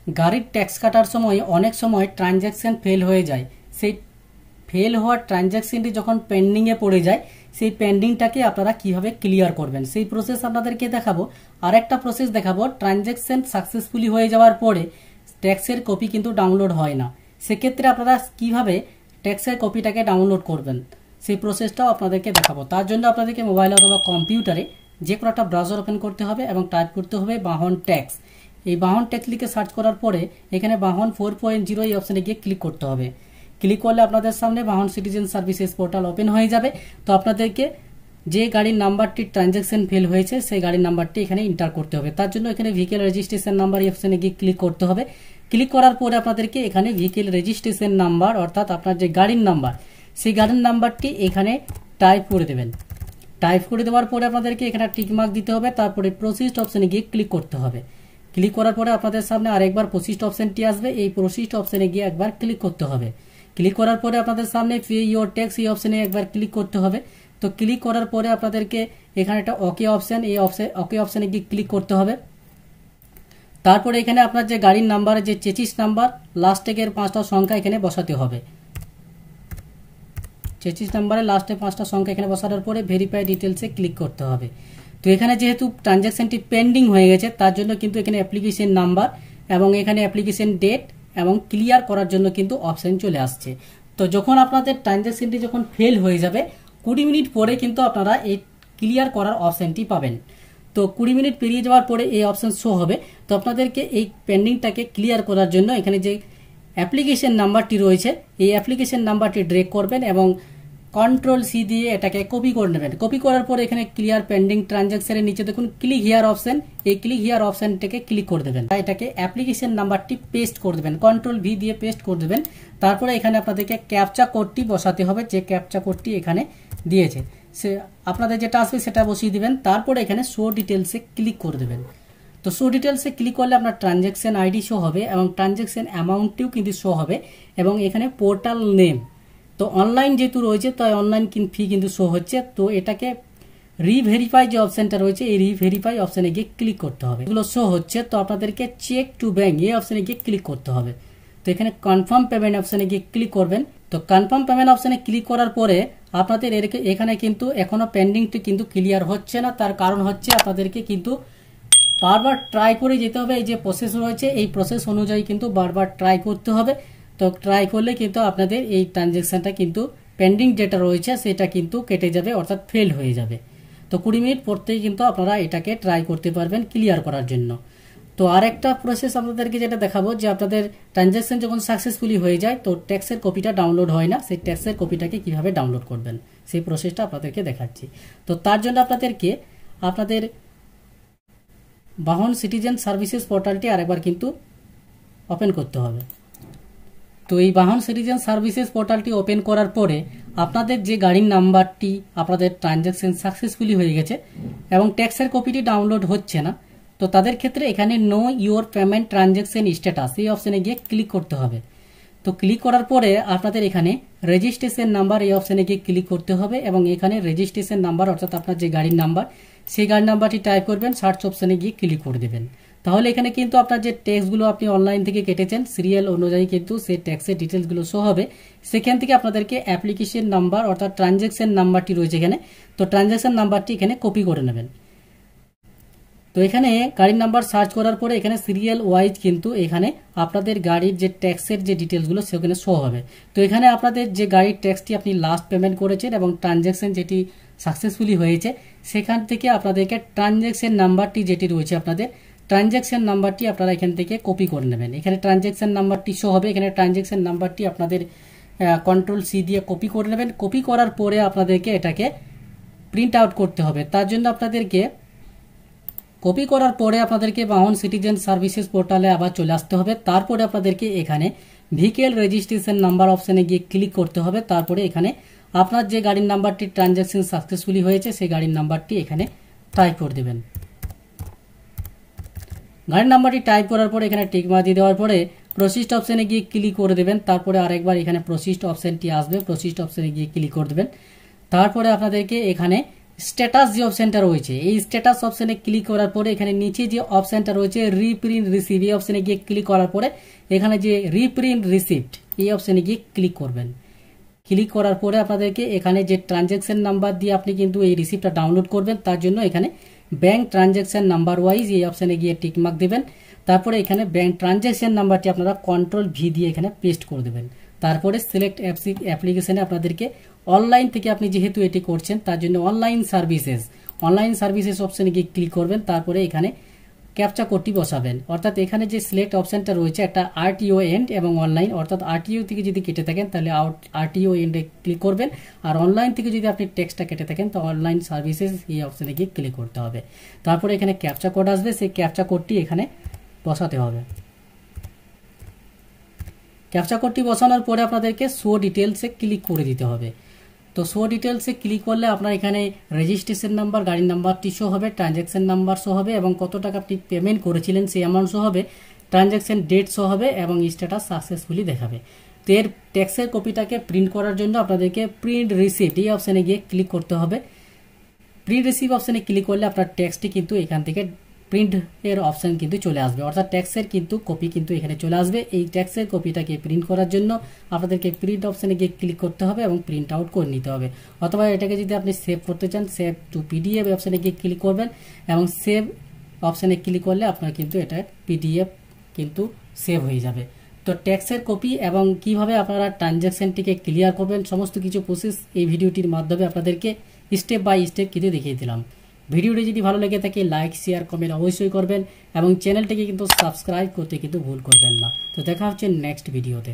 গাড়ির ট্যাক্স কাটার সময় অনেক সময় ট্রানজ্যাকশন ফেল হয়ে যায়। সেই ফেল হওয়ার ট্রানজ্যাকশনটি যখন পেন্ডিংয়ে পড়ে যায়, সেই পেন্ডিংটাকে আপনারা কিভাবে ক্লিয়ার করবেন সেই প্রসেস আপনাদেরকে দেখাবো। আর একটা প্রসেস দেখাবো, ট্রানজ্যাকশন সাকসেসফুলি হয়ে যাওয়ার পরে ট্যাক্সের কপি কিন্তু ডাউনলোড হয় না। সেক্ষেত্রে আপনারা কিভাবে ট্যাক্সের কপিটাকে ডাউনলোড করবেন সেই প্রসেসটাও আপনাদেরকে দেখাবো। তার জন্য আপনাদেরকে মোবাইল অথবা কম্পিউটারে যে কোনো একটা ব্রাউজার ওপেন করতে হবে এবং টাইপ করতে হবে বাহন ট্যাক্স। এই বাহন ট্যাক্স লিখে সার্চ করার পরে এখানে বাহন 4.0 এই অপশানে গিয়ে ক্লিক করতে হবে। ক্লিক করলে আপনাদের সামনে বাহন সিটিজেন সার্ভিসেস পোর্টাল ওপেন হয়ে যাবে। তো আপনাদেরকে যে গাড়ির নাম্বারটি ট্রানজ্যাকশন ফেল হয়েছে সেই গাড়ির নাম্বারটি এখানে এন্টার করতে হবে। তার জন্য এখানে ভেহিকেল রেজিস্ট্রেশন নাম্বার এই অপশানে গিয়ে ক্লিক করতে হবে। ক্লিক করার পরে আপনাদেরকে এখানে ভেহিকেল রেজিস্ট্রেশন নাম্বার অর্থাৎ আপনার যে গাড়ির নাম্বার সেই গাড়ির নাম্বারটি এখানে টাইপ করে দেবেন। টাইপ করে দেওয়ার পরে আপনাদেরকে এখানে টিক মার্ক দিতে হবে। তারপরে প্রসিস্ট অপশানে গিয়ে ক্লিক করতে হবে। ক্লিক করার পরে আপনাদের সামনে আরেকবার প্রসিস্ট অপশানটি আসবে। এই প্রসিস্ট অপশানে গিয়ে একবার ক্লিক করতে হবে। ক্লিক করার পরে আপনাদের সামনে পে ইওর ট্যাক্স এই অপশানে একবার ক্লিক করতে হবে। তো ক্লিক করার পরে আপনাদেরকে এখানে একটা ওকে অপশান, এই ওকে অপশানে গিয়ে ক্লিক করতে হবে। তারপরে এখানে আপনার যে গাড়ির নাম্বার, যে চেচিস নাম্বার লাস্ট টেকের 5টা সংখ্যা এখানে বসাতে হবে। চেচিস নাম্বারের লাস্টে 5টা সংখ্যা এখানে বসানোর পরে ভেরিফাই ডিটেলসে ক্লিক করতে হবে। তো এখানে যেহেতু ট্রানজ্যাকশনটি পেন্ডিং হয়ে গেছে তার জন্য কিন্তু এখানে অ্যাপ্লিকেশন নাম্বার এবং এখানে অ্যাপ্লিকেশন ডেট এবং ক্লিয়ার করার জন্য কিন্তু অপশন চলে আসছে। তো যখন আপনাদের ট্রানজ্যাকশনটি যখন ফেল হয়ে যাবে 20 মিনিট পরে কিন্তু আপনারা এই ক্লিয়ার করার অপশনটি পাবেন। তো 20 মিনিট পেরিয়ে যাওয়ার পরে এই অপশন শো হবে। তো আপনাদেরকে এই পেন্ডিংটাকে ক্লিয়ার করার জন্য এখানে যে অ্যাপ্লিকেশন নাম্বারটি রয়েছে এই অ্যাপ্লিকেশন নাম্বারটি ড্র্যাগ করবেন এবং কন্ট্রোল সি দিয়ে এটাকে কপি করে নেবেন। কপি করার পরে এখানে ক্লিয়ার পেন্ডিং ট্রানজ্যাকশনের নিচে দেখুন ক্লিক হিয়ার অপশন, এই ক্লিক হিয়ার অপশনটাকে ক্লিক করে দেবেন। এটাকে অ্যাপ্লিকেশন নাম্বারটি পেস্ট করে দেবেন, কন্ট্রোল ভি দিয়ে পেস্ট করে দেবেন। তারপরে এখানে আপনাদেরকে ক্যাপচা কোডটি বসাতে হবে, যে ক্যাপচা কোডটি এখানে দিয়েছে সে আপনাদের যেটা আসবে সেটা বসিয়ে দিবেন। তারপরে এখানে শো ডিটেলসে ক্লিক করে দেবেন। তো শো ডিটেলসে ক্লিক করলে আপনার ট্রানজ্যাকশন আইডি শো হবে এবং ট্রানজ্যাকশন অ্যামাউন্টটিও কিন্তু শো হবে এবং এখানে পোর্টাল নেম, তো অনলাইন যেহেতু রয়েছে তাই অনলাইন ফি কিন্তু শো হচ্ছে। তো এটাকে রিভেরিফাই যে অপশনটা রয়েছে এই রিভেরিফাই অপশনে গিয়ে ক্লিক করতে হবে। এগুলো শো হচ্ছে তো আপনাদেরকে চেক টু ব্যাংক এই অপশনে গিয়ে ক্লিক করতে হবে। তো এখানে কনফার্ম পেমেন্ট অপশনে গিয়ে ক্লিক করবেন। তো কনফার্ম পেমেন্ট অপশনে ক্লিক করার পরে আপনাদের এখানে কিন্তু এখনো পেন্ডিংটি কিন্তু ক্লিয়ার হচ্ছে না। তার কারণ হচ্ছে আপনাদেরকে কিন্তু বারবার ট্রাই করে যেতে হবে। এই যে প্রসেস রয়েছে এই প্রসেস অনুযায়ী কিন্তু বারবার ট্রাই করতে হবে। তো ট্রাই করলে কিন্তু আপনাদের এই ট্রানজ্যাকশনটা কিন্তু পেন্ডিং যেটা রয়েছে সেটা কিন্তু কেটে যাবে অর্থাৎ ফেল হয়ে যাবে। তো 20 মিনিট পরতেই কিন্তু আপনারা এটাকে ট্রাই করতে পারবেন ক্লিয়ার করার জন্য। তো আরেকটা প্রসেস আপনাদেরকে যেটা দেখাবো, যে আপনাদের ট্রানজ্যাকশন যখন সাকসেসফুলি হয়ে যায় তো ট্যাক্সের কপিটা ডাউনলোড হয় না, সেই ট্যাক্সের কপিটাকে কিভাবে ডাউনলোড করবেন সেই প্রসেসটা আপনাদেরকে দেখাচ্ছি। তো তার জন্য আপনাদেরকে আপনাদের বাহন সিটিজেন সার্ভিসেস পোর্টালটি আরেকবার কিন্তু ওপেন করতে হবে। তো এই বাহন সিটিজেন সার্ভিসেস পোর্টালটি ওপেন করার পরে আপনাদের যে গাড়ির নাম্বারটি আপনাদের ট্রানজ্যাকশন সাকসেসফুলি হয়ে গেছে এবং ট্যাক্সের কপিটি ডাউনলোড হচ্ছে না, তো তাদের ক্ষেত্রে এখানে no your payment transaction status এই অপশানে গিয়ে ক্লিক করতে হবে। তো ক্লিক করার পরে আপনাদের এখানে রেজিস্ট্রেশন নাম্বার এই অপশানে গিয়ে ক্লিক করতে হবে এবং এখানে রেজিস্ট্রেশন নাম্বার অর্থাৎ আপনার যে গাড়ির নাম্বার সেই গাড়ির নাম্বারটি টাইপ করবেন, সার্চ অপশানে গিয়ে ক্লিক করে দেবেন। তাহলে এখানে কিন্তু আপনার যে ট্যাক্সগুলো আপনি অনলাইন থেকে কেটেছেন সিরিয়াল অনুযায়ী কিন্তু সেই ট্যাক্সের ডিটেলসগুলো শো হবে। সেখান থেকে আপনাদেরকে অ্যাপ্লিকেশন নাম্বার অর্থাৎ ট্রানজ্যাকশন নাম্বারটি রয়েছে এখানে, তো ট্রানজ্যাকশন নাম্বারটি এখানে কপি করে নেবেন। তো এখানে গাড়ির নাম্বার সার্চ করার পরে এখানে সিরিয়াল ওয়াইজ কিন্তু এখানে আপনাদের গাড়ির যে ট্যাক্সের যে ডিটেলসগুলো সেখানে শো হবে। তো এখানে আপনাদের যে গাড়ির ট্যাক্সটি আপনি লাস্ট পেমেন্ট করেছেন এবং ট্রানজ্যাকশন যেটি সাকসেসফুলি হয়েছে সেখান থেকে আপনাদেরকে ট্রানজ্যাকশন নাম্বারটি যেটি রয়েছে আপনাদের ট্রানজ্যাকশন নাম্বারটি আপনারা এখান থেকে কপি করে নেবেন। এখানে ট্রানজ্যাকশন নাম্বারটি শো হবে, এখানে ট্রানজ্যাকশন নাম্বারটি আপনাদের কন্ট্রোল সি দিয়ে কপি করে নেবেন। কপি করার পরে আপনাদেরকে এটাকে প্রিন্ট আউট করতে হবে। তার জন্য আপনাদেরকে কপি করার পরে আপনাদেরকে বাহন সিটিজেন সার্ভিসেস পোর্টালে আবার চলে আসতে হবে। তারপরে আপনাদেরকে এখানে ভেহিকেল রেজিস্ট্রেশন নাম্বার অপশানে গিয়ে ক্লিক করতে হবে। তারপরে এখানে আপনার যে গাড়ির নাম্বারটি ট্রানজ্যাকশন সাকসেসফুলি হয়েছে সেই গাড়ির নাম্বারটি এখানে টাইপ করে দেবেন। গাড়ির নাম্বারটি টাইপ করার পরে এখানে টিক মার্ক দিয়ে দেওয়ার পরে প্রসিস্ট অপশানে গিয়ে ক্লিক করে দেবেন। তারপরে আরেকবার এখানে প্রসিস্ট অপশানটি আসবে, প্রসিস্ট অপশানে গিয়ে ক্লিক করে দেবেন। তারপরে আপনাদেরকে এখানে স্ট্যাটাস যে অপশনটা রয়েছে, এই স্ট্যাটাস অপশনে ক্লিক করার পরে এখানে নিচে যে অপশনটা রয়েছে রিপ্রিন্ট রিসিভ, এই অপশনে গিয়ে ক্লিক করার পরে এখানে যে রিপ্রিন্ট রিসিপ্ট এই অপশনে গিয়ে ক্লিক করবেন। ক্লিক করার পরে আপনাদেরকে এখানে যে ট্রানজ্যাকশন নাম্বার দিয়ে আপনি কিন্তু এই রিসিপ্টটা ডাউনলোড করবেন, তার জন্য এখানে ব্যাংক ট্রানজ্যাকশন নাম্বার ওয়াইজ এই অপশনে গিয়ে টিকমার্ক দেবেন। তারপরে এখানে ব্যাংক ট্রানজ্যাকশন নাম্বারটি আপনারা কন্ট্রোল-V দিয়ে এখানে পেস্ট করে দেবেন। তারপরে সিলেক্ট অ্যাপ্লিকেশনে আপনাদেরকে অনলাইন থেকে আপনি যেহেতু এটি করছেন তার জন্য অনলাইন সার্ভিসেস অপশনে গিয়ে ক্লিক করবেন। তারপরে এখানে ক্যাপচা কোডটি বসাবেন, অর্থাৎ এখানে যে সিলেক্ট অপশনটা রয়েছে একটা RTO এন্ড এবং অনলাইন, অর্থাৎ RTO থেকে যদি কেটে থাকেন তাহলে RTO এন্ডে ক্লিক করবেন, আর অনলাইন থেকে যদি আপনি টেক্সটটা কেটে থাকেন তো অনলাইন সার্ভিসেস এই অপশনে গিয়ে ক্লিক করতে হবে। তারপরে এখানে ক্যাপচা কোড আসবে, সেই ক্যাপচা কোডটি এখানে বসাতে হবে। ক্যাপচা কোডটি বসানোর পরে আপনাদেরকে শো ডিটেলসে ক্লিক করে দিতে হবে। তো শো ডিটেলসে ক্লিক করলে আপনার এখানে রেজিস্ট্রেশন নাম্বার, গাড়ির নাম্বারটি শো হবে, ট্রানজ্যাকশন নাম্বার শো হবে এবং কত টাকা আপনি পেমেন্ট করেছিলেন সেই অ্যামাউন্ট শো হবে, ট্রানজ্যাকশন ডেট শো হবে এবং স্ট্যাটাস সাকসেসফুলি দেখাবে। তো এর ট্যাক্সের কপিটাকে প্রিন্ট করার জন্য আপনাদেরকে প্রিন্ট রিসিপ্ট এই অপশানে গিয়ে ক্লিক করতে হবে। প্রিন্ট রিসিপ্ট অপশানে ক্লিক করলে আপনার ট্যাক্সটি কিন্তু এখান থেকে প্রিন্ট এর অপশন কিন্তু চলে আসবে, অর্থাৎ ট্যাক্সের কিন্তু কপি কিন্তু এখানে চলে আসবে। এই ট্যাক্সের কপিটাকে প্রিন্ট করার জন্য আপনাদেরকে প্রিন্ট অপশনে গিয়ে ক্লিক করতে হবে এবং প্রিন্ট আউট করে নিতে হবে। অথবা এটাকে যদি আপনি সেভ করতে চান সেভ টু PDF অপশনে গিয়ে ক্লিক করবেন এবং সেভ অপশনে ক্লিক করলে আপনার কিন্তু এটা PDF কিন্তু সেভ হয়ে যাবে। তো ট্যাক্সের কপি এবং কিভাবে আপনারা ট্রানজ্যাকশনটিকে ক্লিয়ার করবেন সমস্ত কিছু প্রসেস এই ভিডিওটির মাধ্যমে আপনাদেরকে স্টেপ বাই স্টেপ কিন্তু দেখিয়ে দিলাম। ভিডিওটি যদি ভালো লেগে থাকে লাইক শেয়ার কমেন্ট অবশ্যই করবেন এবং চ্যানেলটিকে কিন্তু সাবস্ক্রাইব করতে কিন্তু ভুল করবেন না। তো দেখা হচ্ছে নেক্সট ভিডিওতে।